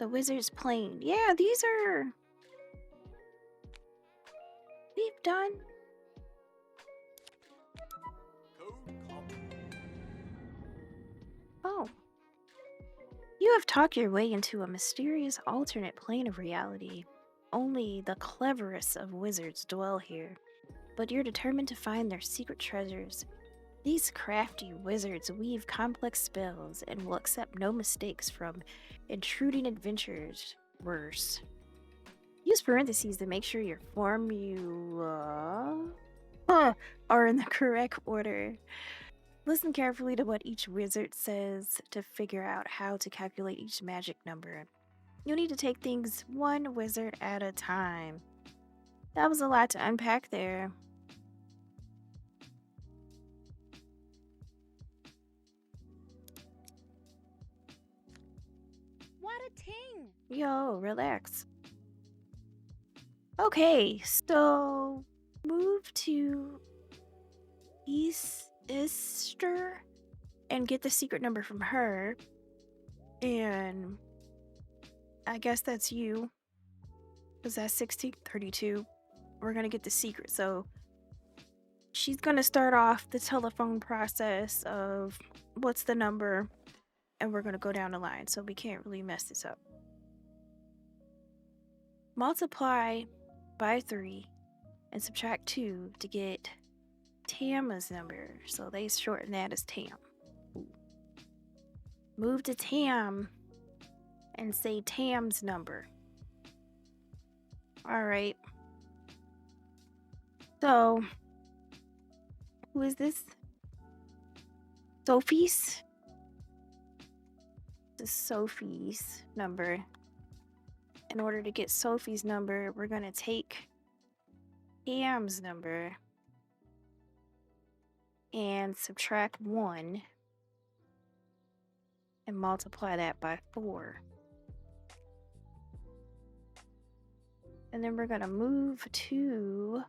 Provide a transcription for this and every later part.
The wizard's plane. Yeah, these are... We've done... Oh. You have talked your way into a mysterious alternate plane of reality. Only the cleverest of wizards dwell here, but you're determined to find their secret treasures. These crafty wizards weave complex spells and will accept no mistakes from intruding adventurers. Worse. Use parentheses to make sure your formula are in the correct order. Listen carefully to what each wizard says to figure out how to calculate each magic number. You'll need to take things one wizard at a time. That was a lot to unpack there. What a ting! Yo, relax. Okay, so move to Easter and get the secret number from her. And I guess that's you. Because that's 1632. We're going to get the secret. So she's going to start off the telephone process of what's the number. And we're going to go down the line. So we can't really mess this up. Multiply by 3 and subtract 2 to get Tama's number. So they shorten that as Tam. Move to Tam and say Tam's number. Alright. So, who is this? Sophie's? This is Sophie's number. In order to get Sophie's number, we're going to take Tam's number and subtract 1 and multiply that by 4. And then we're going to move to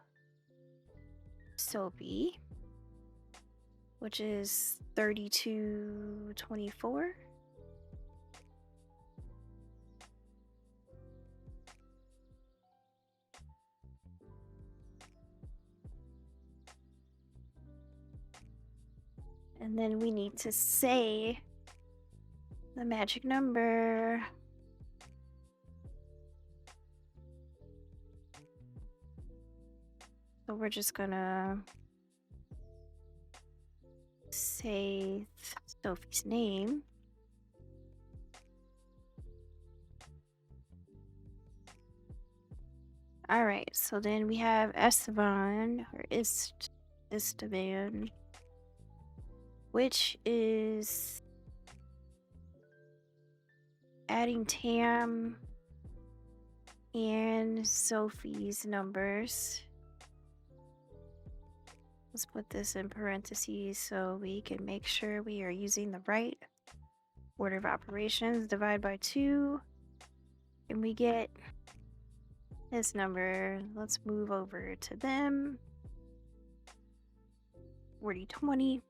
Sophie, which is 3224. And then we need to say the magic number. So we're just gonna say Sophie's name. All right, so then we have Esteban or Esteban, which is adding Tam and Sophie's numbers. Let's put this in parentheses so we can make sure we are using the right order of operations. Divide by 2 and we get this number. Let's move over to them. 4020.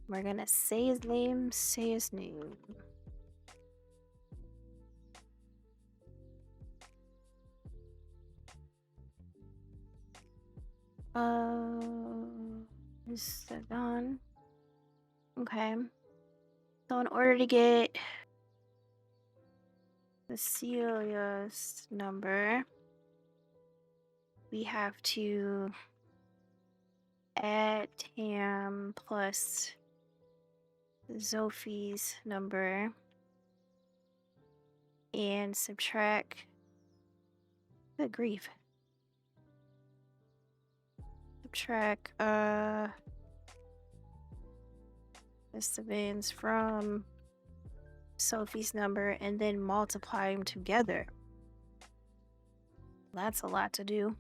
We're gonna say his name, say his name. Is that on? Okay. So in order to get Cecilia's number, we have to add Tam plus Sophie's number and subtract, good grief, subtract Esteban's from Sophie's number and then multiply them together. That's a lot to do.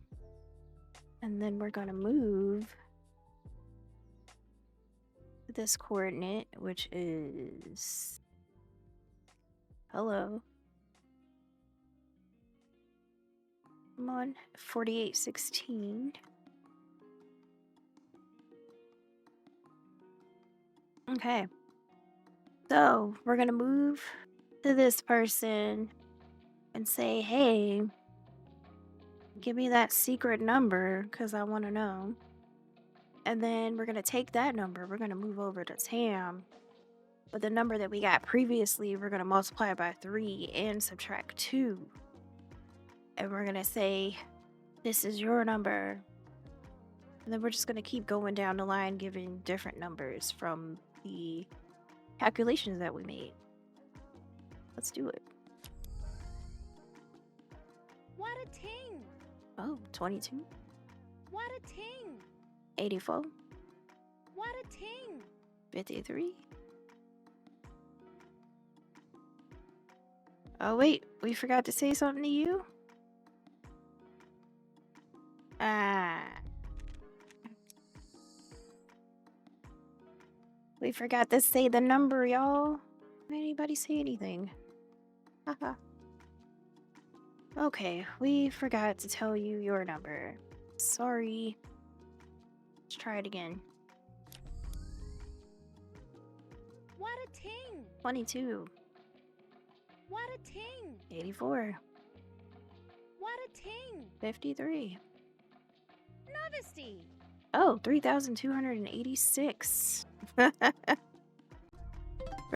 And then we're going to move this coordinate, which is hello. Come on, 4816. Okay. So we're gonna move to this person and say, hey, give me that secret number because I want to know. And then we're gonna take that number, we're gonna move over to Tam. But the number that we got previously, we're gonna multiply it by 3 and subtract 2. And we're gonna say, this is your number. And then we're just gonna keep going down the line, giving different numbers from the calculations that we made. Let's do it. What a ting! Oh, 22, What a ting! 84, What a ting! 53. Oh, wait, we forgot to say something to you? Ah. We forgot to say the number, y'all. Anybody say anything? Haha. Okay, we forgot to tell you your number. Sorry. Let's try it again. What a ting! 22, What a ting! 84, What a ting! 53. Novesty! Oh, 3,286.